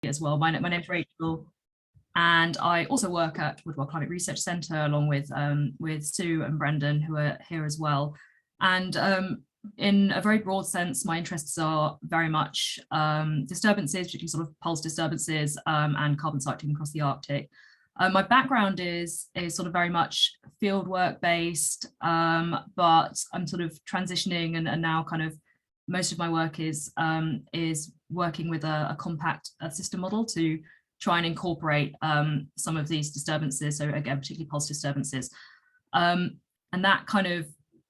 as well. My name's Rachel, and I also work at Woodwell Climate Research Center along with Sue and Brendan, who are here as well. And in a very broad sense, my interests are very much disturbances, particularly sort of pulse disturbances and carbon cycling across the Arctic. My background is sort of very much fieldwork based, but I'm sort of transitioning and now kind of most of my work is working with a compact system model to try and incorporate some of these disturbances. So again, particularly pulse disturbances. And that kind of,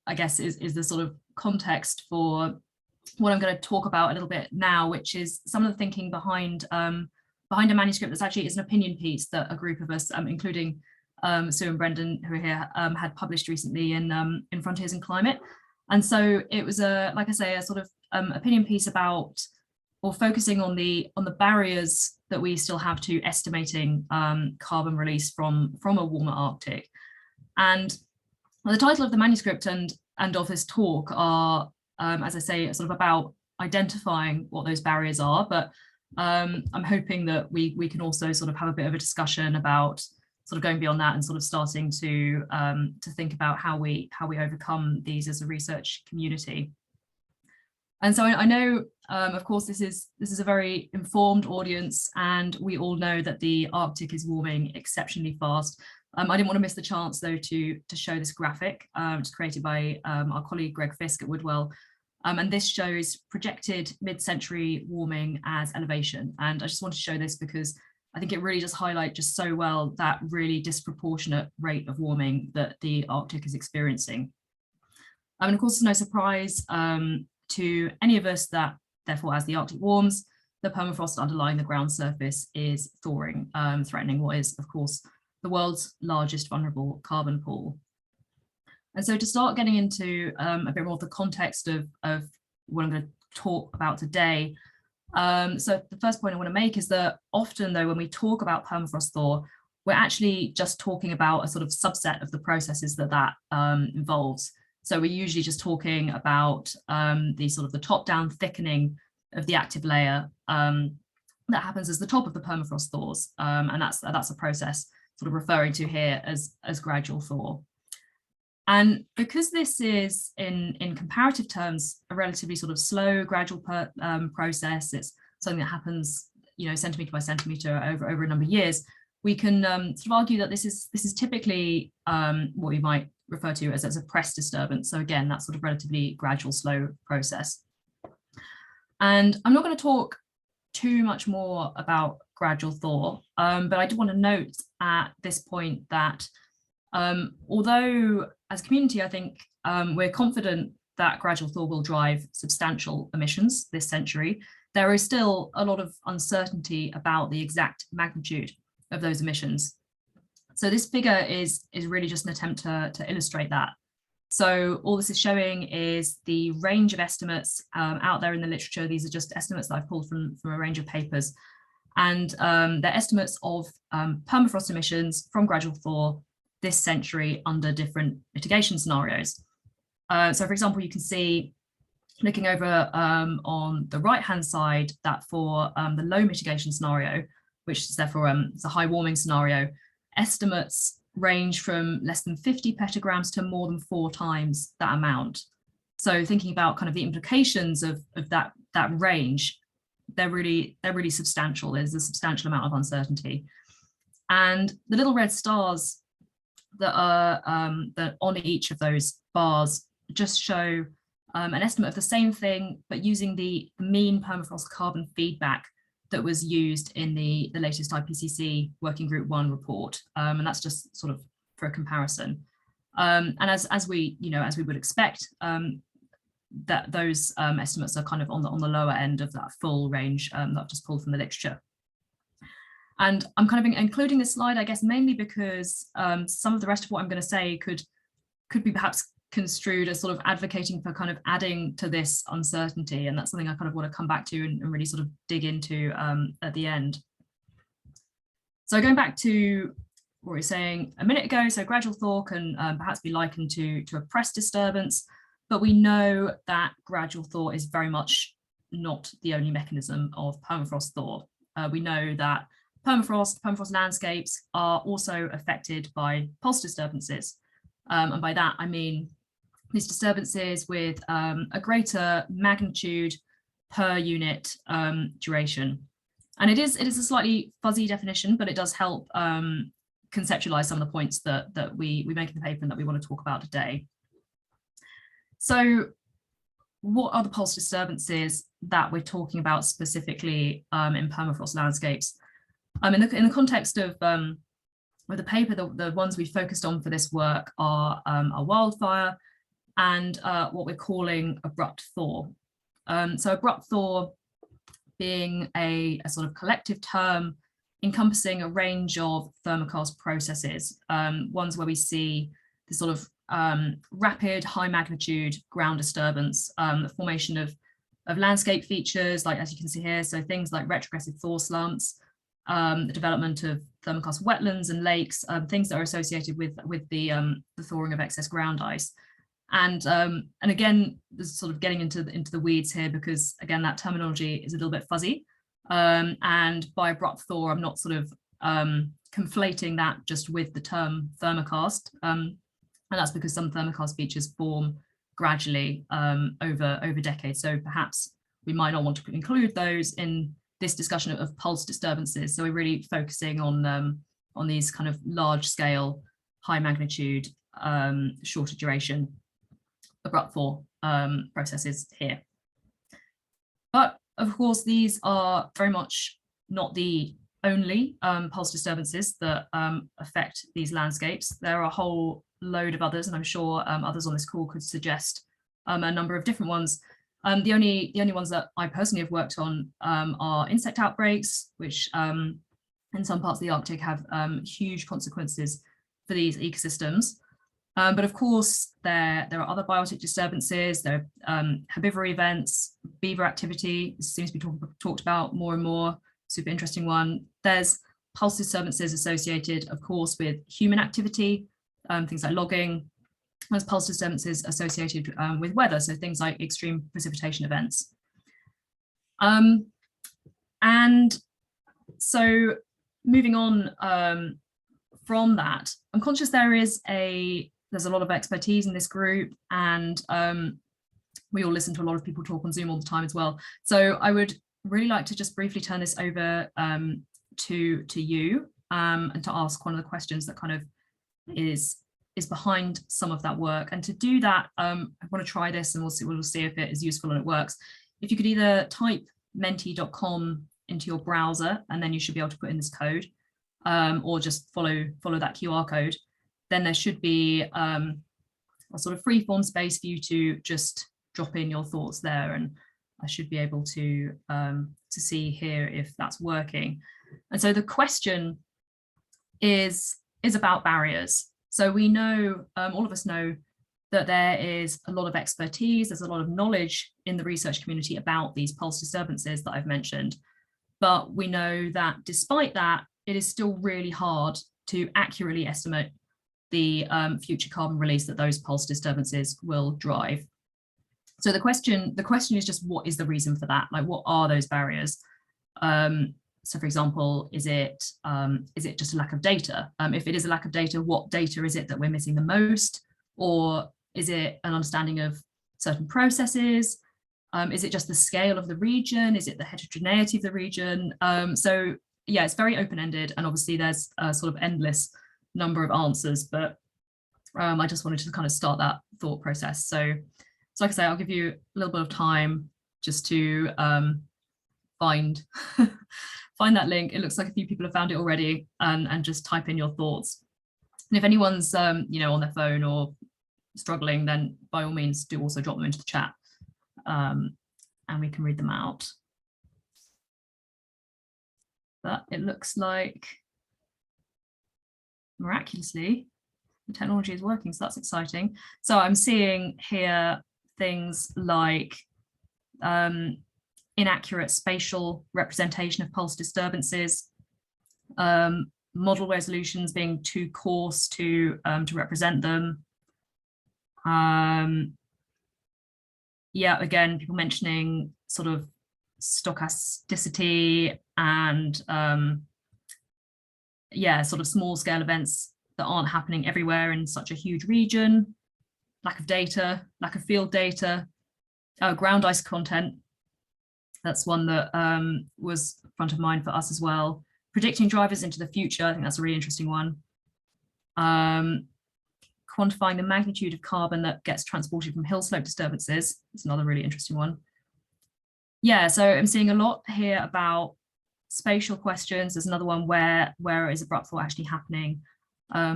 I guess, is the sort of context for what I'm going to talk about a little bit now, which is some of the thinking behind a manuscript that's actually is an opinion piece that a group of us, including Sue and Brendan, who are here, had published recently in Frontiers in Climate. And so it was like I say, a sort of opinion piece about or focusing on the barriers that we still have to estimating carbon release from a warmer Arctic. And the title of the manuscript and of this talk are, as I say, sort of about identifying what those barriers are, but I'm hoping that we can also sort of have a bit of a discussion about sort of going beyond that and sort of starting to think about how we overcome these as a research community. And so I know, of course, this is a very informed audience, and we all know that the Arctic is warming exceptionally fast. I didn't want to miss the chance, though, to show this graphic, which is created by our colleague Greg Fisk at Woodwell. And this shows projected mid-century warming as elevation. And I just want to show this because I think it really does highlight just so well that really disproportionate rate of warming that the Arctic is experiencing. And of course, it's no surprise to any of us that, therefore, as the Arctic warms, the permafrost underlying the ground surface is thawing, threatening what is, of course, the world's largest vulnerable carbon pool. And so to start getting into a bit more of the context of what I'm going to talk about today, so the first point I want to make is that often, though, when we talk about permafrost thaw, we're actually just talking about a sort of subset of the processes that involves. So we're usually just talking about the sort of the top-down thickening of the active layer that happens as the top of the permafrost thaws, and that's a process sort of referring to here as gradual thaw. And because this is in comparative terms a relatively sort of slow, gradual process, it's something that happens, centimeter by centimeter over a number of years, we can sort of argue that this is typically what we might refer to as a press disturbance. So again, that sort of relatively gradual, slow process. And I'm not going to talk too much more about gradual thaw, but I do want to note at this point that although as a community, I think we're confident that gradual thaw will drive substantial emissions this century, there is still a lot of uncertainty about the exact magnitude of those emissions. So this figure is really just an attempt to illustrate that. So all this is showing is the range of estimates out there in the literature. These are just estimates that I've pulled from a range of papers. And they're estimates of permafrost emissions from gradual thaw this century under different mitigation scenarios. So for example, you can see, looking over on the right-hand side, that for the low mitigation scenario, which is therefore it's a high warming scenario, estimates range from less than 50 petagrams to more than 4 times that amount. So thinking about kind of the implications of that range, they're really substantial. There's a substantial amount of uncertainty. And the little red stars that are on each of those bars just show an estimate of the same thing, but using the mean permafrost carbon feedback that was used in the latest IPCC Working Group 1 report, and that's just sort of for a comparison. And as we would expect, that those estimates are kind of on the lower end of that full range that I've just pulled from the literature. And I'm kind of including this slide, I guess, mainly because some of the rest of what I'm going to say could be perhaps construed as sort of advocating for kind of adding to this uncertainty. And that's something I kind of want to come back to and really sort of dig into at the end. So going back to what we were saying a minute ago, so gradual thaw can perhaps be likened to a press disturbance, but we know that gradual thaw is very much not the only mechanism of permafrost thaw. we know that permafrost landscapes are also affected by pulse disturbances. And by that, I mean these disturbances with a greater magnitude per unit duration. And it is a slightly fuzzy definition, but it does help conceptualize some of the points that we make in the paper and that we want to talk about today. So what are the pulse disturbances that we're talking about specifically in permafrost landscapes? In the context of the paper, the ones we focused on for this work are a wildfire and what we're calling abrupt thaw. So abrupt thaw being a sort of collective term encompassing a range of thermokarst processes, ones where we see this sort of rapid, high magnitude ground disturbance, the formation of landscape features, like as you can see here, so things like retrogressive thaw slumps, the development of thermokarst wetlands and lakes, things that are associated with the thawing of excess ground ice. And again, this is sort of getting into the weeds here because again, that terminology is a little bit fuzzy. And by abrupt thaw, I'm not sort of conflating that just with the term thermokarst. And that's because some thermokarst features form gradually over decades. So perhaps we might not want to include those in this discussion of pulse disturbances. So we're really focusing on these kind of large scale, high magnitude, shorter duration abrupt thaw processes here. But of course, these are very much not the only pulse disturbances that affect these landscapes. There are a whole load of others, and I'm sure others on this call could suggest a number of different ones. The only ones that I personally have worked on are insect outbreaks, which in some parts of the Arctic have huge consequences for these ecosystems. But of course, there are other biotic disturbances, there are herbivory events, beaver activity. This seems to be talked about more and more, super interesting one. There's pulse disturbances associated, of course, with human activity, things like logging. There's pulse disturbances associated with weather, so things like extreme precipitation events. And so moving on from that, I'm conscious there's a lot of expertise in this group, and we all listen to a lot of people talk on Zoom all the time as well. So I would really like to just briefly turn this over to you and to ask one of the questions that kind of is behind some of that work. And to do that, I want to try this and we'll see if it is useful and it works. If you could either type menti.com into your browser, and then you should be able to put in this code, or just follow that QR code. Then there should be a sort of free form space for you to just drop in your thoughts there, and I should be able to see here if that's working. And so the question is about barriers. So we know, all of us know, that there is a lot of expertise, there's a lot of knowledge in the research community about these pulse disturbances that I've mentioned, but we know that despite that, it is still really hard to accurately estimate the future carbon release that those pulse disturbances will drive. So the question is just, what is the reason for that? Like, what are those barriers? So for example, is it just a lack of data? If it is a lack of data, what data is it that we're missing the most? Or is it an understanding of certain processes? Is it just the scale of the region? Is it the heterogeneity of the region? So yeah, it's very open-ended, and obviously there's a sort of endless number of answers, but I just wanted to kind of start that thought process. So like I say, I'll give you a little bit of time just to find that link. It looks like a few people have found it already, and just type in your thoughts. And if anyone's on their phone or struggling, then by all means do also drop them into the chat, and we can read them out. But it looks like, miraculously, the technology is working, so that's exciting. So I'm seeing here things like inaccurate spatial representation of pulse disturbances, model resolutions being too coarse to represent them. Yeah, again, people mentioning sort of stochasticity and yeah, sort of small scale events that aren't happening everywhere in such a huge region, lack of data, lack of field data, ground ice content. That's one that was front of mind for us as well. Predicting drivers into the future, I think that's a really interesting one. Quantifying the magnitude of carbon that gets transported from hill slope disturbances is another really interesting one. Yeah, so I'm seeing a lot here about spatial questions. There's another one where is abrupt thaw actually happening?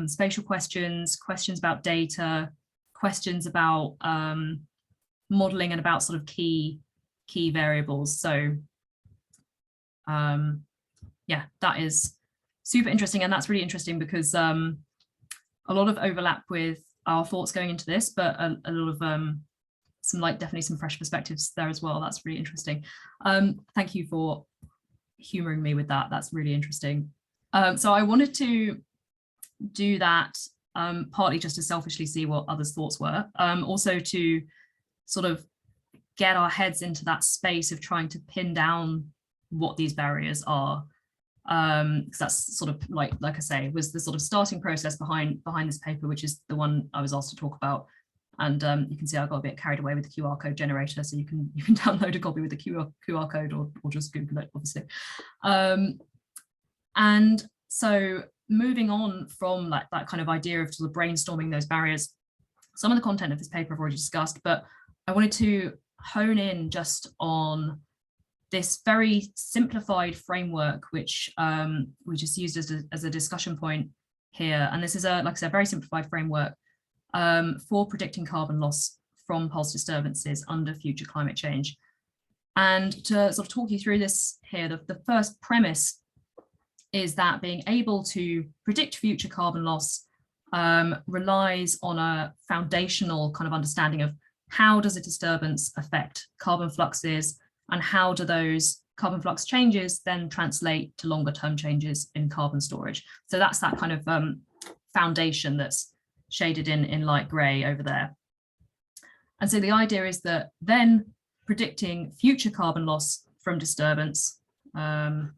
Spatial questions, questions about data, questions about modeling and about sort of key variables. So yeah, that is super interesting. And that's really interesting because a lot of overlap with our thoughts going into this, but a lot of definitely some fresh perspectives there as well. That's really interesting. Thank you for humoring me with that. That's really interesting. So I wanted to do that partly just to selfishly see what others' thoughts were, also to sort of get our heads into that space of trying to pin down what these barriers are. Because that's sort of like I say, was the sort of starting process behind this paper, which is the one I was asked to talk about. And you can see I got a bit carried away with the QR code generator, so you can download a copy with the QR code or just Google it, obviously. And so moving on from that kind of idea of sort of brainstorming those barriers, some of the content of this paper I've already discussed, but I wanted to hone in just on this very simplified framework, which we just used as a discussion point here. And this is like I said, very simplified framework for predicting carbon loss from pulse disturbances under future climate change. And to sort of talk you through this here, the first premise is that being able to predict future carbon loss relies on a foundational kind of understanding of how does a disturbance affect carbon fluxes, and how do those carbon flux changes then translate to longer term changes in carbon storage. So that's that kind of foundation that's shaded in light gray over there. And so the idea is that then predicting future carbon loss from disturbance, oh,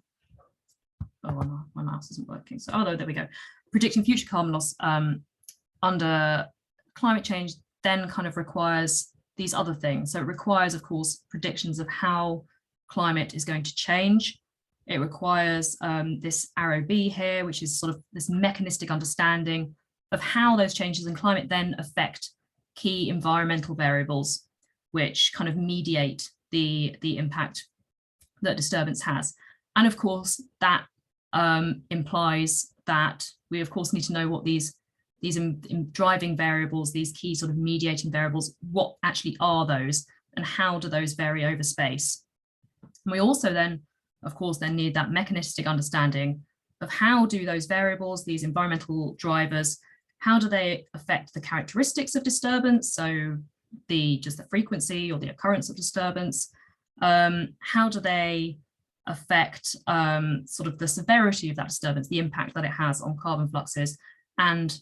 my mouse isn't working. So, oh, there we go. Predicting future carbon loss under climate change then kind of requires these other things. So it requires, of course, predictions of how climate is going to change. It requires this arrow B here, which is sort of this mechanistic understanding of how those changes in climate then affect key environmental variables, which kind of mediate the impact that disturbance has. And of course, that implies that we, of course, need to know what these driving variables, these key sort of mediating variables, what actually are those and how do those vary over space. And we also then, of course, then need that mechanistic understanding of how do those variables, these environmental drivers, how do they affect the characteristics of disturbance? So just the frequency or the occurrence of disturbance. How do they affect sort of the severity of that disturbance, the impact that it has on carbon fluxes, and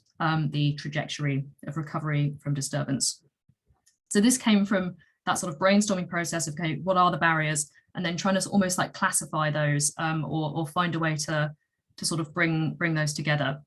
the trajectory of recovery from disturbance. So this came from that sort of brainstorming process of, okay, what are the barriers? And then trying to almost like classify those or find a way to sort of bring those together.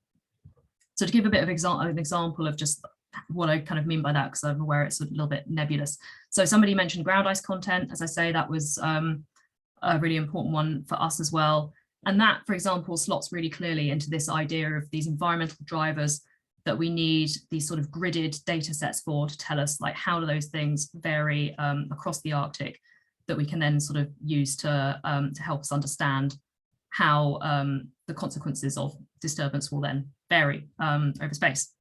So to give a bit of an example of just what I kind of mean by that, because I'm aware it's a little bit nebulous. So somebody mentioned ground ice content. As I say, that was a really important one for us as well. And that, for example, slots really clearly into this idea of these environmental drivers that we need these sort of gridded data sets for to tell us like how do those things vary across the Arctic, that we can then sort of use to help us understand how the consequences of disturbance will then vary over space.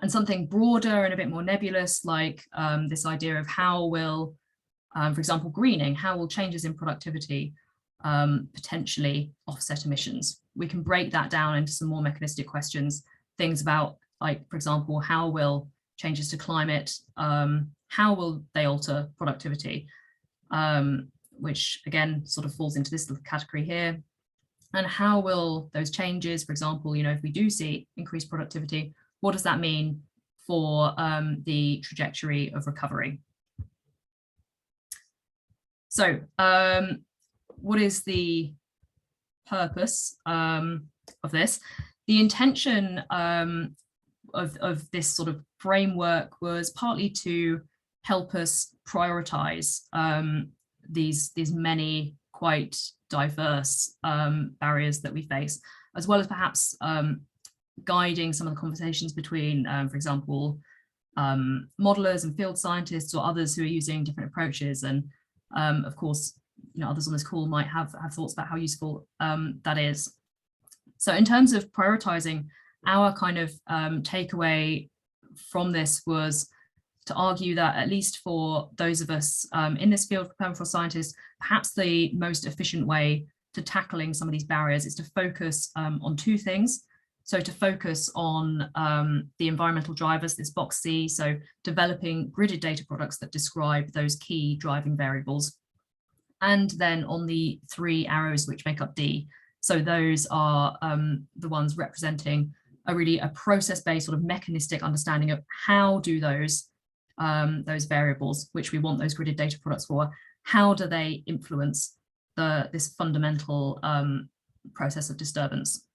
And something broader and a bit more nebulous, like this idea of how will, for example, greening, how will changes in productivity potentially offset emissions? We can break that down into some more mechanistic questions, things about, like, for example, how will changes to climate, how will they alter productivity? Which again sort of falls into this little category here. And how will those changes, for example, if we do see increased productivity, what does that mean for the trajectory of recovery? So what is the purpose of this? The intention of this sort of framework was partly to help us prioritize these many quite diverse barriers that we face, as well as perhaps guiding some of the conversations between, for example, modelers and field scientists or others who are using different approaches. And of course, others on this call might have thoughts about how useful that is. So in terms of prioritizing, our kind of takeaway from this was to argue that, at least for those of us in this field, for permafrost scientists, perhaps the most efficient way to tackling some of these barriers is to focus on two things. So to focus on the environmental drivers, this box C, so developing gridded data products that describe those key driving variables. And then on the three arrows which make up D. So those are the ones representing a process-based sort of mechanistic understanding of how do those variables, which we want those gridded data products for, how do they influence this fundamental process of disturbance.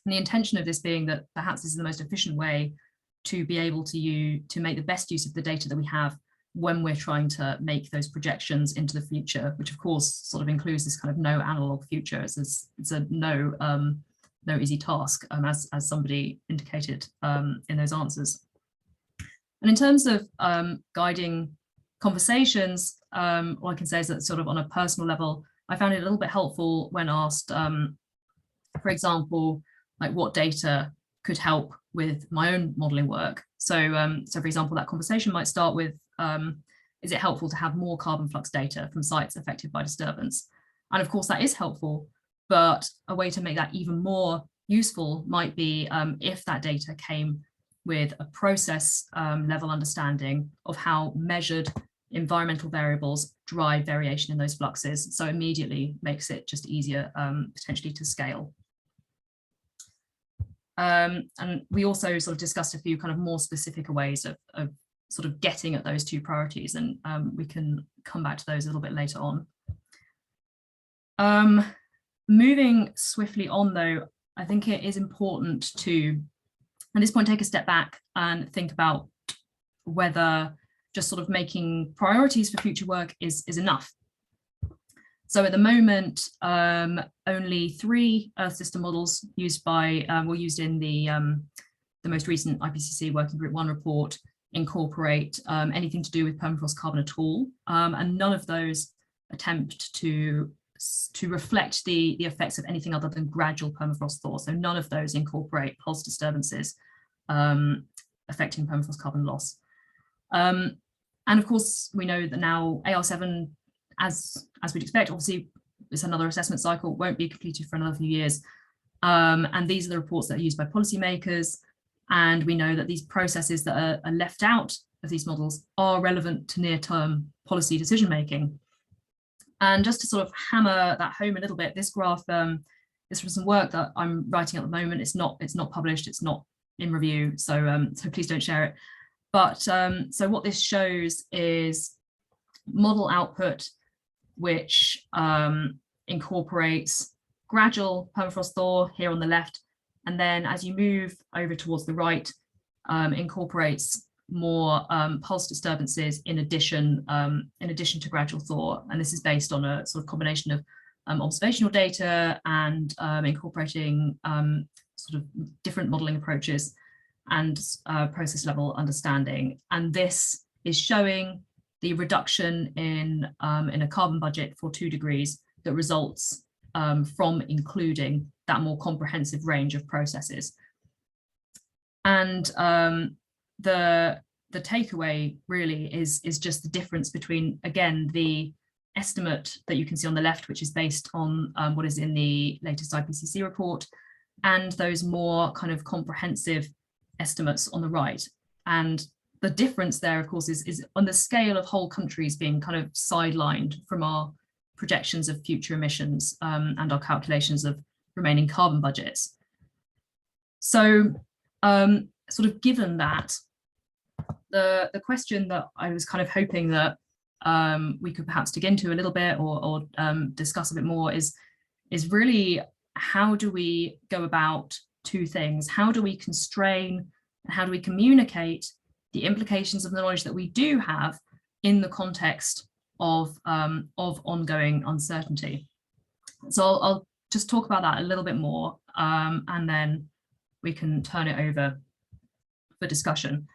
And the intention of this being that perhaps this is the most efficient way to be able to make the best use of the data that we have when we're trying to make those projections into the future, which of course sort of includes this kind of no analog future. It's a no easy task, as somebody indicated in those answers. And in terms of guiding conversations, all I can say is that sort of on a personal level, I found it a little bit helpful when asked, for example, like what data could help with my own modelling work. So, so for example, that conversation might start with, is it helpful to have more carbon flux data from sites affected by disturbance? And of course that is helpful, but a way to make that even more useful might be if that data came with a process level understanding of how measured environmental variables drive variation in those fluxes. So immediately makes it just easier potentially to scale. And we also sort of discussed a few kind of more specific ways of sort of getting at those two priorities, and we can come back to those a little bit later on. Moving swiftly on though, I think it is important to, at this point, take a step back and think about whether just sort of making priorities for future work is enough. So at the moment, only 3 Earth system models used by were used in the most recent IPCC Working Group 1 report incorporate anything to do with permafrost carbon at all, and none of those attempt to reflect the effects of anything other than gradual permafrost thaw. So none of those incorporate pulse disturbances affecting permafrost carbon loss. And of course, we know that now AR7, as we'd expect, obviously it's another assessment cycle, won't be completed for another few years. And these are the reports that are used by policymakers. And we know that these processes that are left out of these models are relevant to near-term policy decision-making. And just to sort of hammer that home a little bit, this graph is from some work that I'm writing at the moment. It's not published, it's not in review, so so please don't share it. But so what this shows is model output, which incorporates gradual permafrost thaw here on the left, and then as you move over towards the right, incorporates more pulse disturbances in addition to gradual thaw. And this is based on a sort of combination of observational data and incorporating sort of different modeling approaches and process level understanding. And this is showing the reduction in a carbon budget for 2 degrees that results from including that more comprehensive range of processes. And the takeaway really is just the difference between, again, the estimate that you can see on the left, which is based on what is in the latest IPCC report, and those more kind of comprehensive estimates on the right. And the difference there, of course, is on the scale of whole countries being kind of sidelined from our projections of future emissions and our calculations of remaining carbon budgets. So sort of given that, the question that I was kind of hoping that we could perhaps dig into a little bit or discuss a bit more is really, how do we go about two things? How do we constrain and how do we communicate the implications of the knowledge that we do have in the context of ongoing uncertainty? So I'll just talk about that a little bit more, and then we can turn it over for discussion.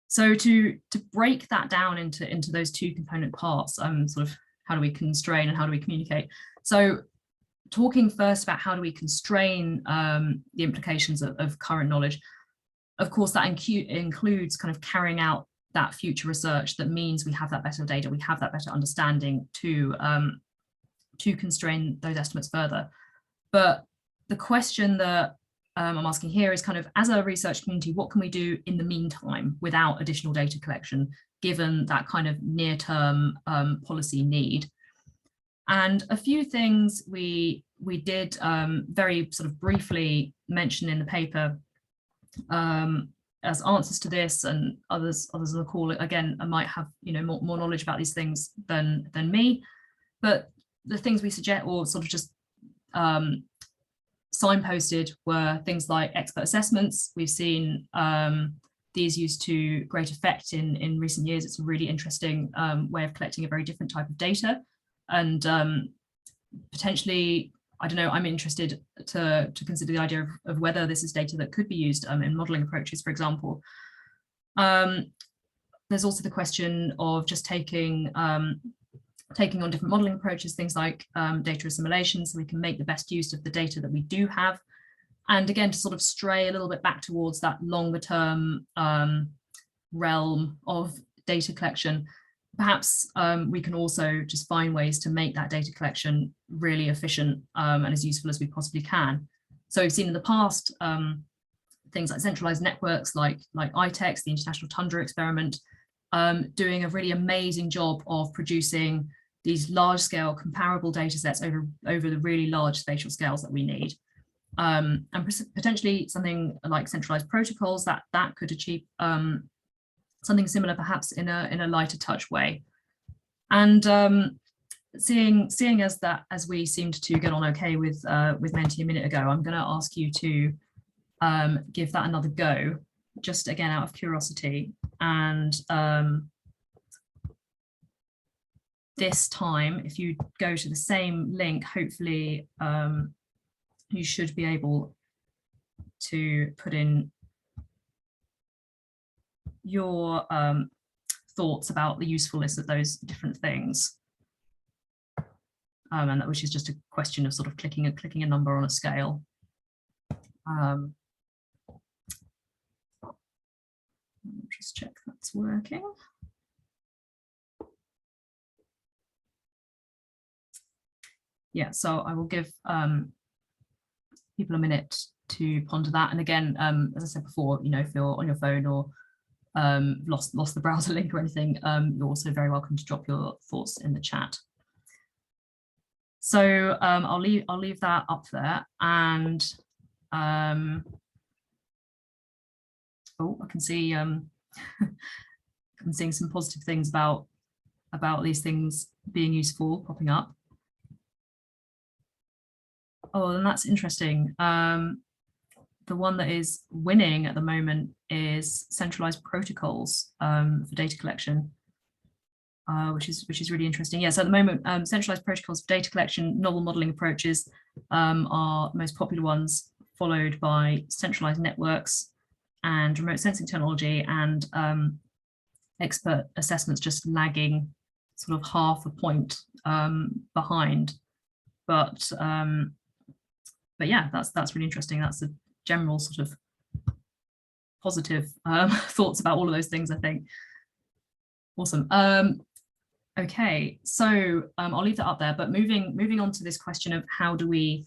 So to break that down into those two component parts, sort of how do we constrain and how do we communicate? So talking first about how do we constrain the implications of current knowledge, of course, that includes kind of carrying out that future research that means we have that better data, we have that better understanding to constrain those estimates further. But the question that I'm asking here is kind of, as a research community, what can we do in the meantime without additional data collection, given that kind of near-term policy need? And a few things we did very sort of briefly mention in the paper as answers to this, and others on the call again might have more knowledge about these things than me. But the things we suggest, or sort of just signposted, were things like expert assessments. We've seen these used to great effect in recent years. It's a really interesting way of collecting a very different type of data, and potentially, I don't know, I'm interested to consider the idea of whether this is data that could be used in modelling approaches, for example. There's also the question of just taking on different modelling approaches, things like data assimilation, so we can make the best use of the data that we do have. And again, to sort of stray a little bit back towards that longer term realm of data collection, perhaps we can also just find ways to make that data collection really efficient and as useful as we possibly can. So we've seen in the past things like centralized networks like ITEX, the International Tundra Experiment, doing a really amazing job of producing these large-scale comparable data sets over the really large spatial scales that we need. And potentially something like centralized protocols that could achieve something similar, perhaps in a lighter touch way. And seeing as we seemed to get on okay with Menti a minute ago, I'm going to ask you to give that another go, just again out of curiosity. And this time, if you go to the same link, hopefully you should be able to put in your thoughts about the usefulness of those different things, and that, which is just a question of sort of clicking a number on a scale. Just check that's working. Yeah, so I will give people a minute to ponder that. And again, as I said before, if you're on your phone or lost the browser link or anything, you're also very welcome to drop your thoughts in the chat. So I'll leave that up there, and oh, I can see I'm seeing some positive things about these things being useful popping up. Oh, and that's interesting. The one that is winning at the moment is centralized protocols for data collection, which is really interesting. Yes, at the moment, centralized protocols for data collection, novel modeling approaches are the most popular ones, followed by centralized networks and remote sensing technology, and expert assessments just lagging sort of half a point behind. But yeah, that's really interesting. That's a general sort of positive thoughts about all of those things, I think. Awesome. Okay, so I'll leave that up there, but moving on to this question of how do we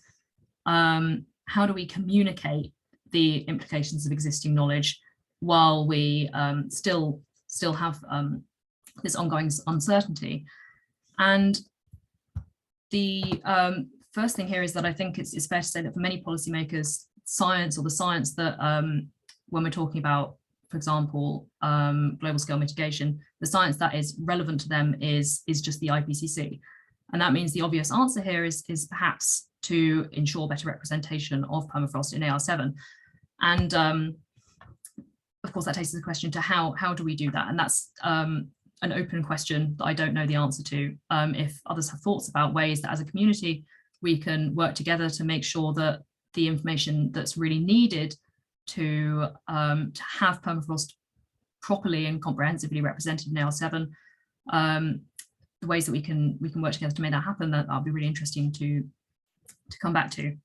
communicate the implications of existing knowledge while we still have this ongoing uncertainty. And the first thing here is that I think it's fair to say that for many policymakers, science, or the science that when we're talking about for example, global scale mitigation, the science that is relevant to them is just the IPCC. And that means the obvious answer here is perhaps to ensure better representation of permafrost in AR7. And of course, that takes us the question to how do we do that? And that's an open question that I don't know the answer to. If others have thoughts about ways that as a community, we can work together to make sure that the information that's really needed to have permafrost properly and comprehensively represented in AR7, the ways that we can work together to make that happen, that'll be really interesting to come back to.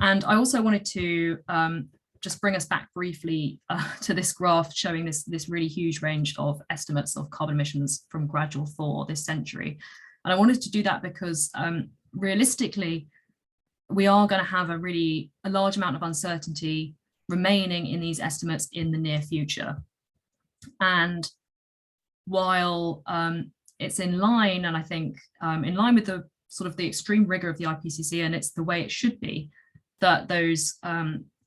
And I also wanted to just bring us back briefly to this graph showing this really huge range of estimates of carbon emissions from gradual thaw this century. And I wanted to do that because realistically, we are going to have a large amount of uncertainty remaining in these estimates in the near future. And while it's in line, and I think in line with the sort of the extreme rigor of the IPCC, and it's the way it should be, that those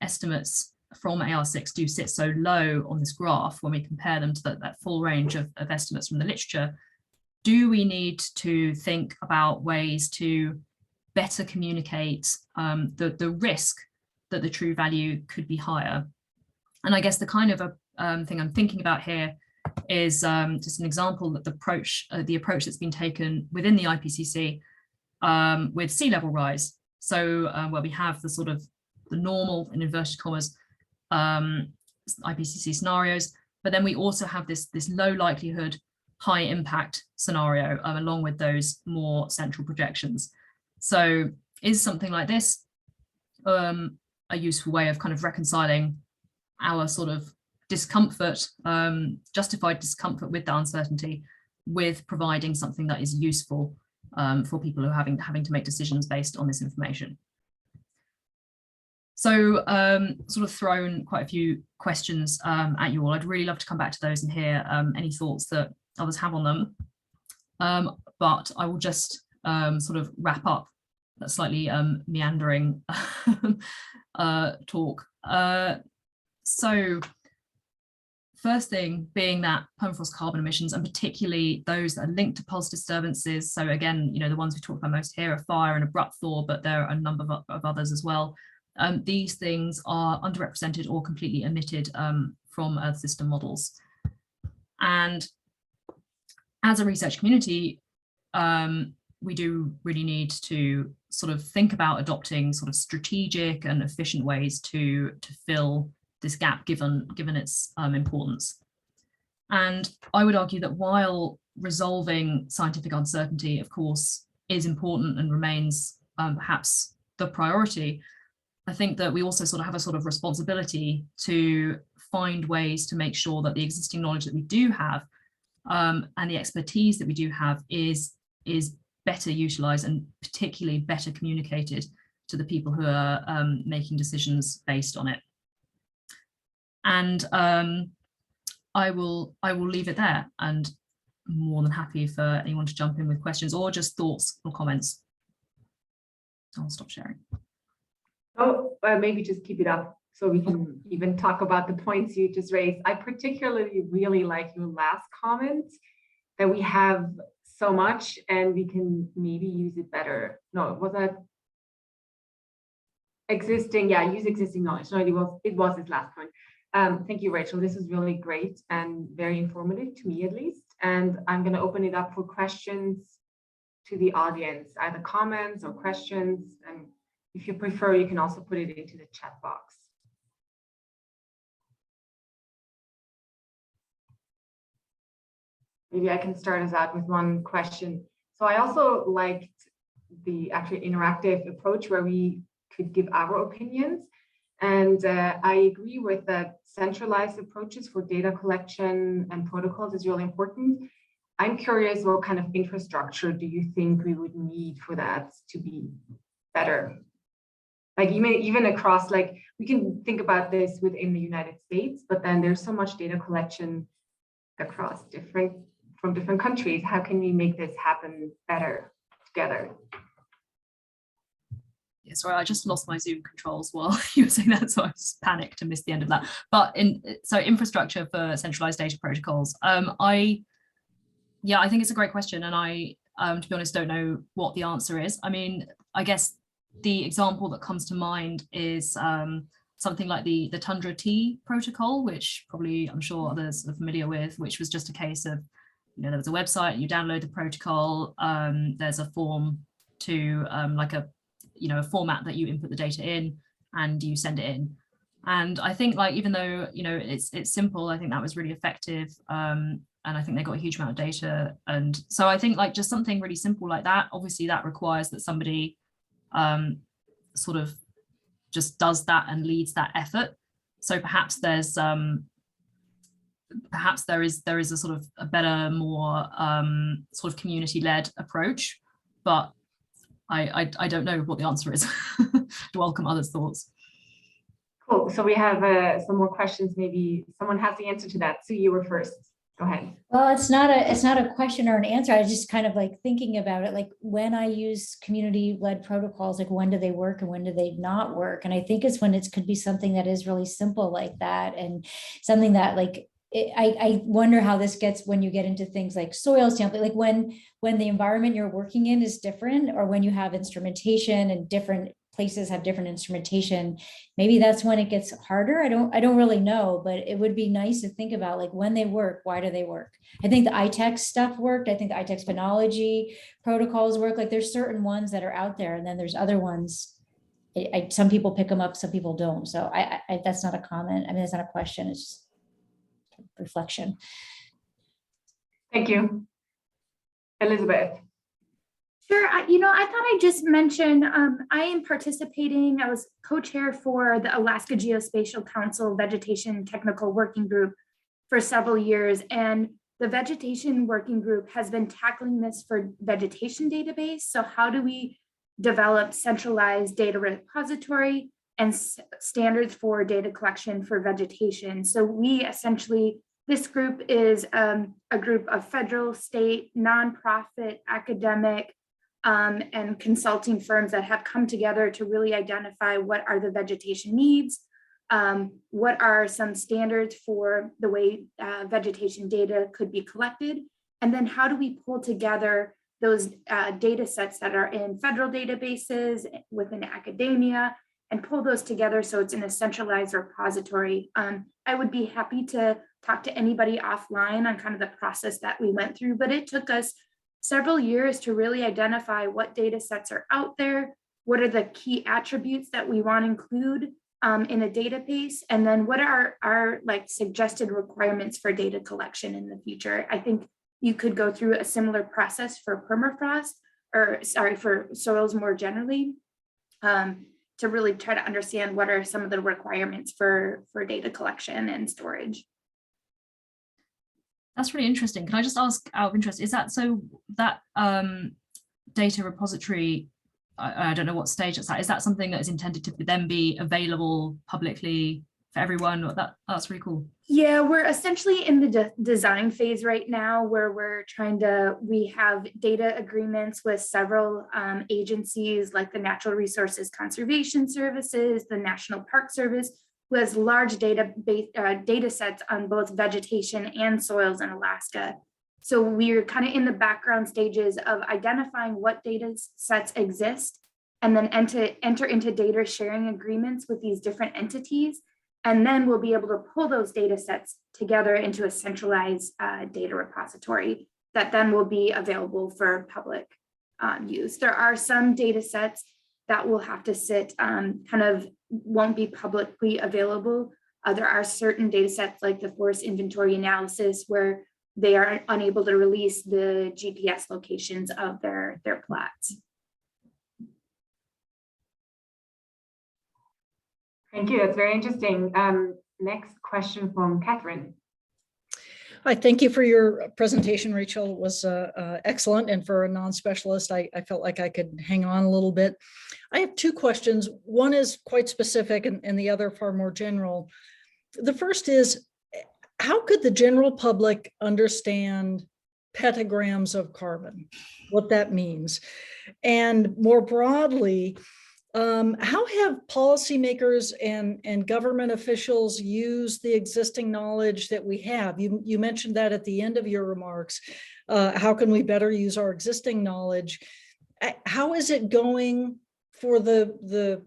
estimates from AR6 do sit so low on this graph when we compare them to that full range of estimates from the literature, do we need to think about ways to better communicate the risk that the true value could be higher? And I guess the kind of thing I'm thinking about here is just an example that the approach that's been taken within the IPCC with sea level rise. So where we have the sort of the normal, in inverted commas, IPCC scenarios, but then we also have this low likelihood, high impact scenario along with those more central projections. So is something like this a useful way of kind of reconciling our sort of discomfort, justified discomfort with the uncertainty, with providing something that is useful for people who are having to make decisions based on this information? So sort of thrown quite a few questions at you all. I'd really love to come back to those and hear any thoughts that others have on them. But I will just sort of wrap up that slightly meandering talk. So first thing being that permafrost carbon emissions, and particularly those that are linked to pulse disturbances. So again, you know, the ones we talked about most here are fire and abrupt thaw, but there are a number of others as well. These things are underrepresented or completely omitted from Earth system models. And as a research community, we do really need to sort of think about adopting sort of strategic and efficient ways to fill this gap given its importance. And I would argue that while resolving scientific uncertainty, of course, is important and remains perhaps the priority, I think that we also sort of have a sort of responsibility to find ways to make sure that the existing knowledge that we do have and the expertise that we do have is better utilized and particularly better communicated to the people who are making decisions based on it. And I will leave it there, and more than happy for anyone to jump in with questions or just thoughts or comments. I'll stop sharing. Oh, maybe just keep it up so we can even talk about the points you just raised. I particularly really like your last comment, that we have so much and we can maybe use it better. No, was that existing? Yeah, use existing knowledge. No, it was his last point. Thank you, Rachel. This is really great and very informative to me, at least. And I'm going to open it up for questions to the audience, either comments or questions. And if you prefer, you can also put it into the chat box. Maybe I can start us out with one question. So I also liked the actually interactive approach where we could give our opinions. And I agree with that centralized approaches for data collection and protocols is really important. I'm curious, what kind of infrastructure do you think we would need for that to be better? Like even across, like we can think about this within the United States, but then there's so much data collection across from different countries. How can we make this happen better together? Yeah, sorry, I just lost my Zoom controls while you were saying that, so I just panicked and missed the end of that. But so infrastructure for centralized data protocols. I think it's a great question, and I, to be honest, don't know what the answer is. I mean, I guess the example that comes to mind is something like the Tundra T protocol, which probably I'm sure others are familiar with, which was just a case of, there was a website, you download the protocol, there's a form to like a format that you input the data in and you send it in. And I think, like, even though it's simple, I think that was really effective, and I think they got a huge amount of data. And so I think, like, just something really simple like that, obviously that requires that somebody sort of just does that and leads that effort. So perhaps there is a sort of a better, more sort of community-led approach, but I don't know what the answer is. To welcome others' thoughts. Cool. So we have some more questions. Maybe someone has the answer to that. Sue, you were first. Go ahead. Well, it's not a question or an answer. I was just kind of like thinking about it, like when I use community-led protocols, like when do they work and when do they not work? And I think it's when it could be something that is really simple like that, and something that, like, I wonder how this gets when you get into things like soil sampling, like when the environment you're working in is different, or when you have instrumentation and different places have different instrumentation, maybe that's when it gets harder. I don't really know, but it would be nice to think about, like, when they work, why do they work? I think the ITEX stuff worked. I think the ITEX phenology protocols work. Like, there's certain ones that are out there, and then there's other ones. Some people pick them up, some people don't. So I that's not a comment. I mean, it's not a question. It's just reflection. Thank you. Elizabeth. Sure. I thought I'd just mention, I am participating. I was co-chair for the Alaska Geospatial Council Vegetation Technical Working Group for several years. And the Vegetation Working Group has been tackling this for vegetation database. So how do we develop centralized data repository and standards for data collection for vegetation? So we essentially, this group is a group of federal, state, nonprofit, academic, and consulting firms that have come together to really identify what are the vegetation needs, what are some standards for the way vegetation data could be collected, and then how do we pull together those data sets that are in federal databases within academia and pull those together so it's in a centralized repository. I would be happy to talk to anybody offline on kind of the process that we went through, but it took us several years to really identify what data sets are out there, what are the key attributes that we want to include in a database, and then what are our like suggested requirements for data collection in the future. I think you could go through a similar process for permafrost, or sorry, for soils more generally, to really try to understand what are some of the requirements for data collection and storage. That's really interesting. Can I just ask, out of interest, is that so that data repository, I don't know what stage it's at, is that something that is intended to then be available publicly for everyone? That's really cool. Yeah, we're essentially in the design phase right now, where we have data agreements with several agencies like the Natural Resources Conservation Services, the National Park Service, who has large data sets on both vegetation and soils in Alaska. So we're kind of in the background stages of identifying what data sets exist, and then enter into data sharing agreements with these different entities. And then we'll be able to pull those data sets together into a centralized data repository that then will be available for public use. There are some data sets that will have to sit, kind of won't be publicly available. There are certain data sets like the forest inventory analysis where they are unable to release the GPS locations of their plots. Thank you. That's very interesting. Next question from Catherine. Hi, thank you for your presentation, Rachel. It was excellent. And for a non-specialist, I felt like I could hang on a little bit. I have two questions. One is quite specific and the other far more general. The first is, how could the general public understand petagrams of carbon, what that means? And more broadly, How have policymakers and government officials used the existing knowledge that we have? You mentioned that at the end of your remarks. How can we better use our existing knowledge? How is it going for the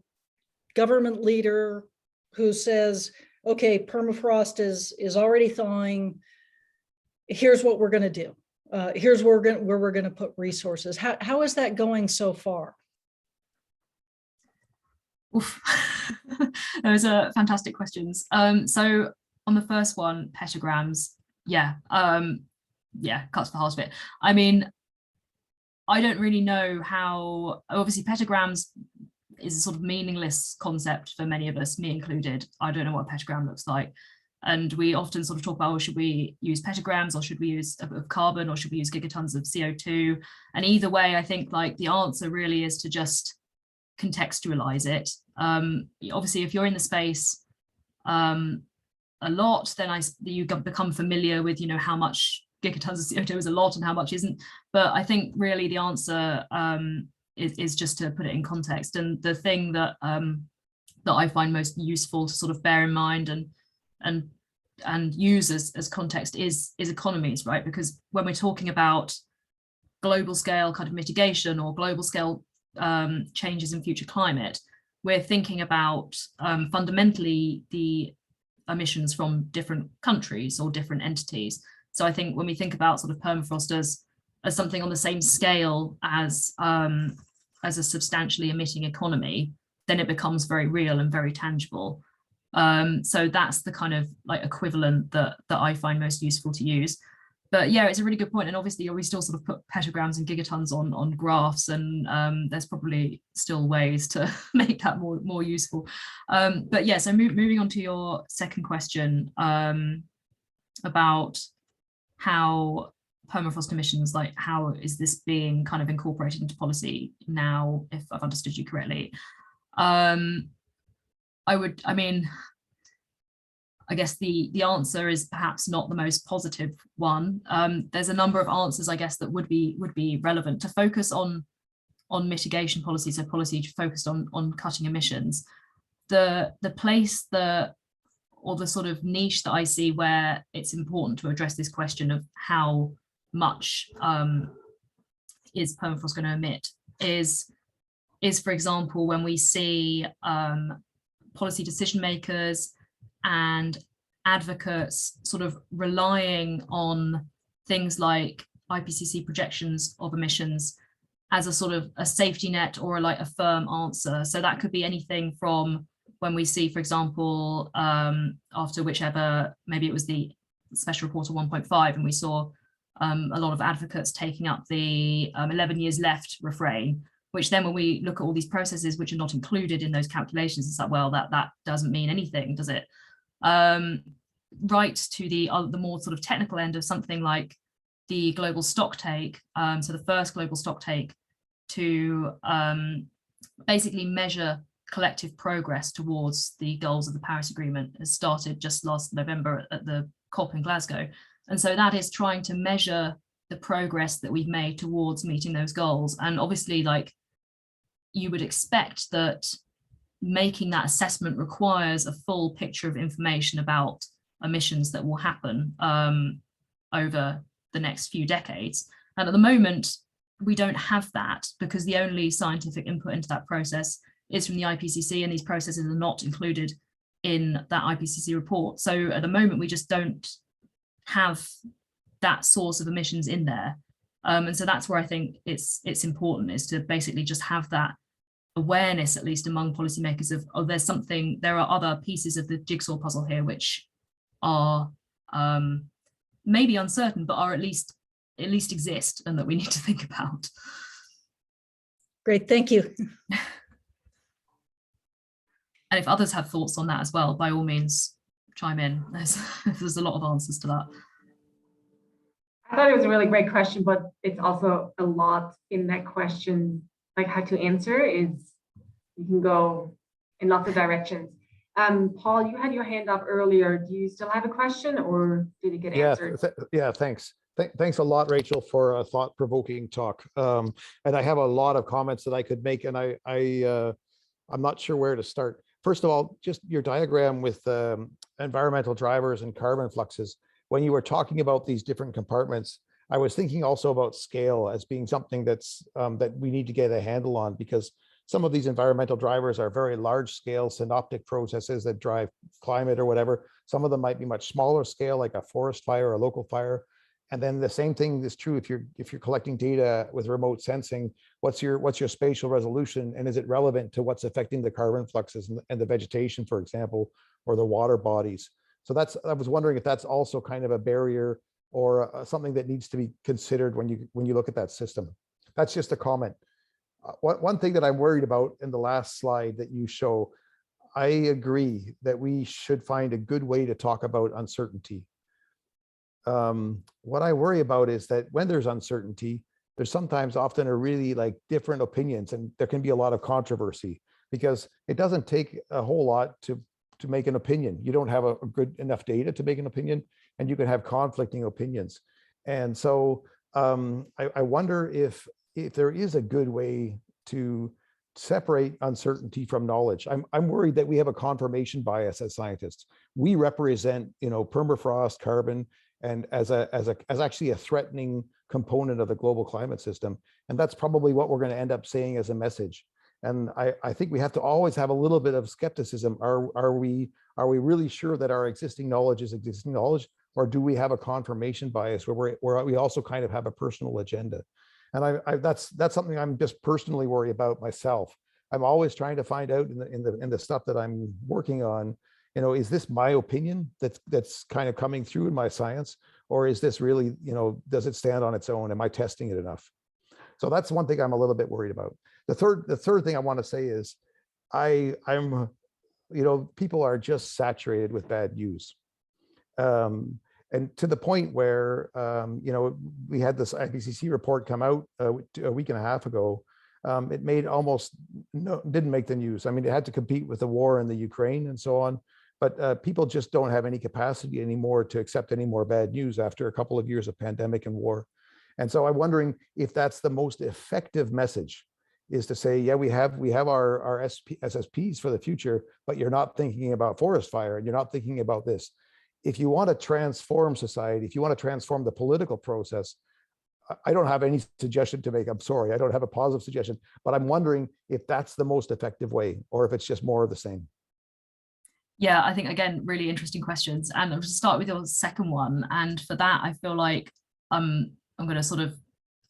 government leader who says, okay, permafrost is already thawing. Here's what we're going to do. Here's where we're going to put resources. How is that going so far? Oof. Those are fantastic questions. So on the first one, petagrams, yeah, cuts the heart of it. I mean, I don't really know how, obviously petagrams is a sort of meaningless concept for many of us, me included. I don't know what a petagram looks like. And we often sort of talk about, well, should we use petagrams or should we use a bit of carbon or should we use gigatons of CO2? And either way, I think like the answer really is to just contextualize it. Obviously, if you're in the space a lot, then you become familiar with, you know, how much gigatons of CO2 is a lot and how much isn't. But I think really the answer is just to put it in context. And the thing that that I find most useful to sort of bear in mind and use as context is economies, right? Because when we're talking about global scale kind of mitigation or global scale changes in future climate, we're thinking about fundamentally the emissions from different countries or different entities. So I think when we think about sort of permafrost as something on the same scale as a substantially emitting economy, then it becomes very real and very tangible. So that's the kind of like equivalent that I find most useful to use. But yeah, it's a really good point. And obviously we still sort of put petagrams and gigatons on graphs, and there's probably still ways to make that more useful. But yeah, so moving on to your second question about how permafrost emissions, like how is this being kind of incorporated into policy now, if I've understood you correctly. I guess the answer is perhaps not the most positive one. There's a number of answers, I guess, that would be relevant to focus on mitigation policy, so policy focused on cutting emissions. The place or the sort of niche that I see where it's important to address this question of how much is permafrost going to emit is for example, when we see policy decision makers and advocates sort of relying on things like IPCC projections of emissions as a sort of a safety net or like a firm answer. So that could be anything from when we see, for example, after whichever, maybe it was the special report of 1.5, and we saw a lot of advocates taking up the 11 years left refrain, which then when we look at all these processes which are not included in those calculations, it's like, well, that doesn't mean anything, does it? Right to the more sort of technical end of something like the global stocktake. So the first global stocktake to basically measure collective progress towards the goals of the Paris Agreement has started just last November at the COP in Glasgow. And so that is trying to measure the progress that we've made towards meeting those goals. And obviously, like, you would expect that making that assessment requires a full picture of information about emissions that will happen over the next few decades. And at the moment, we don't have that because the only scientific input into that process is from the IPCC, and these processes are not included in that IPCC report. So at the moment, we just don't have that source of emissions in there. And so that's where I think it's important, is to basically just have that awareness, at least among policymakers, of, oh, there are other pieces of the jigsaw puzzle here which are maybe uncertain, but are at least exist and that we need to think about. Great, thank you. And if others have thoughts on that as well, by all means, chime in. There's a lot of answers to that. I thought it was a really great question, but it's also a lot in that question, like how to answer is, you can go in lots of directions. Paul, you had your hand up earlier. Do you still have a question, or did it get answered? Yeah, thanks. Thanks a lot, Rachel, for a thought-provoking talk. And I have a lot of comments that I could make, and I I'm not sure where to start. First of all, just your diagram with environmental drivers and carbon fluxes. When you were talking about these different compartments, I was thinking also about scale as being something that's that we need to get a handle on, because some of these environmental drivers are very large scale synoptic processes that drive climate or whatever. Some of them might be much smaller scale, like a forest fire or a local fire. And then the same thing is true if you're collecting data with remote sensing. What's your spatial resolution, and is it relevant to what's affecting the carbon fluxes and the vegetation, for example, or the water bodies? So I was wondering if that's also kind of a barrier or something that needs to be considered when you look at that system. That's just a comment. One thing that I'm worried about in the last slide that you show, I agree that we should find a good way to talk about uncertainty. What I worry about is that when there's uncertainty, there's sometimes often a really like different opinions, and there can be a lot of controversy, because it doesn't take a whole lot to make an opinion. You don't have a good enough data to make an opinion, and you can have conflicting opinions. And so I wonder if there is a good way to separate uncertainty from knowledge. I'm worried that we have a confirmation bias as scientists. We represent, permafrost, carbon, and as actually a threatening component of the global climate system. And that's probably what we're going to end up saying as a message. And I think we have to always have a little bit of skepticism. Are we really sure that our existing knowledge is existing knowledge, or do we have a confirmation bias where we also kind of have a personal agenda? And that's something I'm just personally worried about myself. I'm always trying to find out in the stuff that I'm working on, is this my opinion that's kind of coming through in my science, or is this really, does it stand on its own? Am I testing it enough? So that's one thing I'm a little bit worried about. The third thing I want to say is I'm people are just saturated with bad news. And to the point where, we had this IPCC report come out a week and a half ago. It made didn't make the news. I mean, it had to compete with the war in the Ukraine and so on. But people just don't have any capacity anymore to accept any more bad news after a couple of years of pandemic and war. And so I'm wondering if that's the most effective message, is to say, yeah, we have our SSPs for the future, but you're not thinking about forest fire, and you're not thinking about this. If you want to transform society, if you want to transform the political process, I don't have any suggestion to make. I'm sorry, I don't have a positive suggestion, but I'm wondering if that's the most effective way, or if it's just more of the same. Yeah, I think, again, really interesting questions. And I'll just start with your second one. And for that, I feel like I'm going to sort of,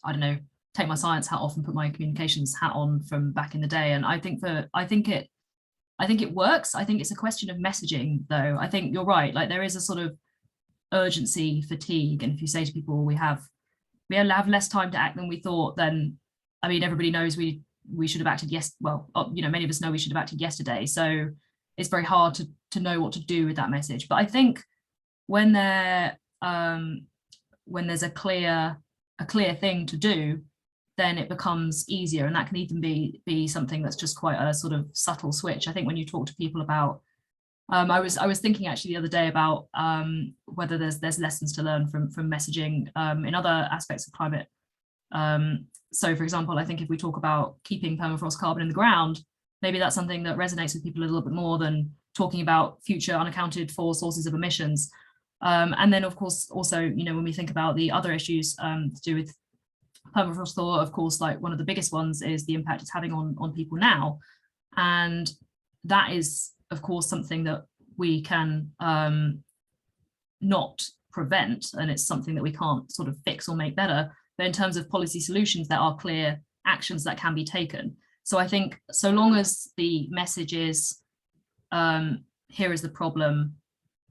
I don't know, take my science hat off and put my communications hat on from back in the day. And I think it works. I think it's a question of messaging, though. I think you're right. Like, there is a sort of urgency fatigue. And if you say to people, we have less time to act than we thought, then, I mean, everybody knows we should have acted many of us know we should have acted yesterday. So it's very hard to know what to do with that message. But I think when there's a clear thing to do, then it becomes easier. And that can even be something that's just quite a sort of subtle switch. I think when you talk to people about, I was thinking actually the other day about whether there's lessons to learn from messaging in other aspects of climate. So for example, I think if we talk about keeping permafrost carbon in the ground, maybe that's something that resonates with people a little bit more than talking about future unaccounted for sources of emissions. And then, of course, also, when we think about the other issues to do with permafrost thaw, of course, like one of the biggest ones is the impact it's having on people now. And that is, of course, something that we can not prevent, and it's something that we can't sort of fix or make better. But in terms of policy solutions, there are clear actions that can be taken. So I think so long as the message is, here is the problem,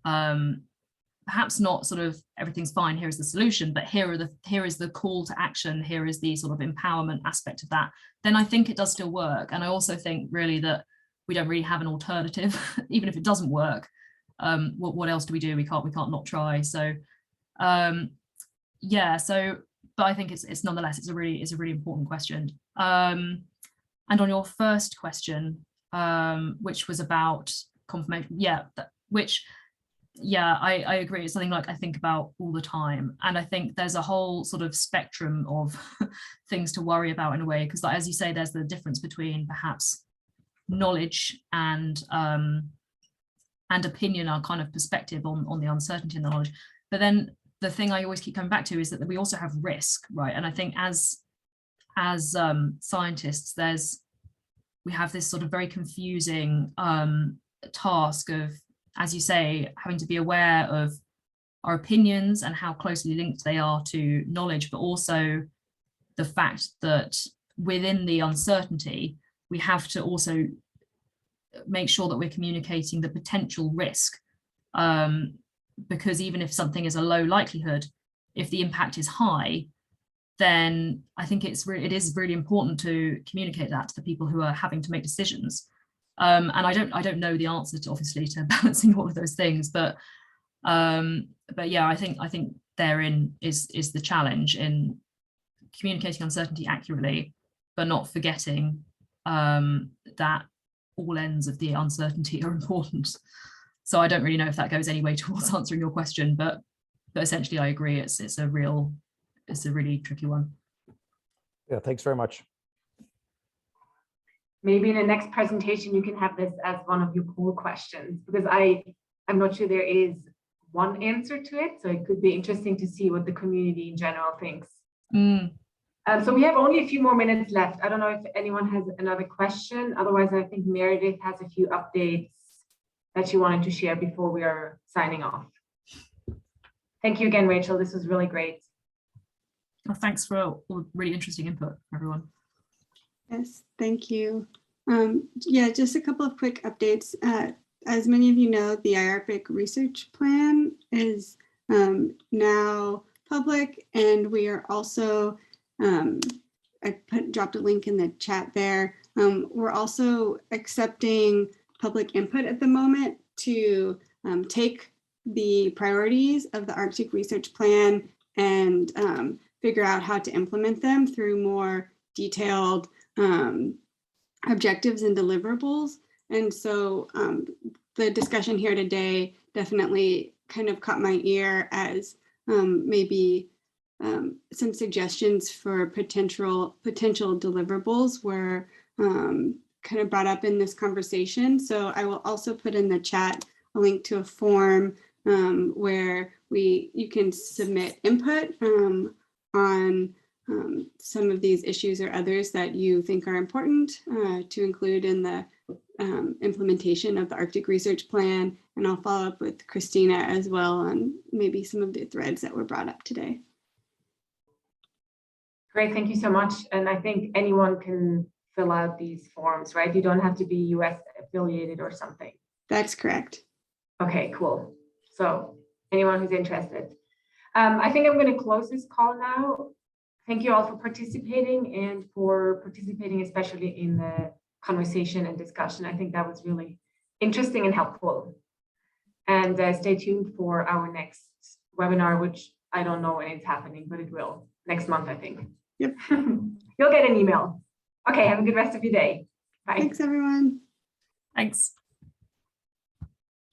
perhaps not sort of everything's fine, here is the solution, but here is the call to action, here is the sort of empowerment aspect of that, then I think it does still work. And I also think really that we don't really have an alternative, even if it doesn't work. What else do we do? We can't not try. So yeah, so but I think it's nonetheless it's a really important question. And on your first question, which was about confirmation, I agree. It's something like I think about all the time. And I think there's a whole sort of spectrum of things to worry about in a way, because as you say, there's the difference between perhaps knowledge and opinion, our kind of perspective on the uncertainty and the knowledge. But then the thing I always keep coming back to is that we also have risk, right? And I think as scientists, we have this sort of very confusing task of, as you say, having to be aware of our opinions and how closely linked they are to knowledge, but also the fact that within the uncertainty, we have to also make sure that we're communicating the potential risk, because even if something is a low likelihood, if the impact is high, then I think it is really important to communicate that to the people who are having to make decisions. And I don't know the answer to, obviously, to balancing all of those things, but yeah, I think therein is the challenge in communicating uncertainty accurately, but not forgetting that all ends of the uncertainty are important. So I don't really know if that goes any way towards answering your question, but essentially I agree. It's a really tricky one. Yeah, thanks very much. Maybe in the next presentation, you can have this as one of your poll questions, because I'm not sure there is one answer to it. So it could be interesting to see what the community in general thinks. So we have only a few more minutes left. I don't know if anyone has another question. Otherwise, I think Meredith has a few updates that she wanted to share before we are signing off. Thank you again, Rachel. This was really great. Well, thanks for all really interesting input, everyone. Yes, thank you. Yeah, just a couple of quick updates. As many of you know, the IARPIC research plan is now public, and we are also, I dropped a link in the chat there. We're also accepting public input at the moment to take the priorities of the Arctic research plan and figure out how to implement them through more detailed objectives and deliverables. And so the discussion here today definitely kind of caught my ear as maybe some suggestions for potential deliverables were kind of brought up in this conversation. So I will also put in the chat a link to a form where you can submit input on some of these issues or others that you think are important to include in the implementation of the Arctic Research Plan. And I'll follow up with Christina as well on maybe some of the threads that were brought up today. Great, thank you so much. And I think anyone can fill out these forms, right? You don't have to be US affiliated or something. That's correct. Okay, cool. So anyone who's interested. I think I'm going to close this call now. Thank you all for participating and for participating, especially in the conversation and discussion. I think that was really interesting and helpful. And stay tuned for our next webinar, which I don't know when it's happening, but it will next month, I think. Yep. You'll get an email. Okay, have a good rest of your day. Bye. Thanks, everyone. Thanks.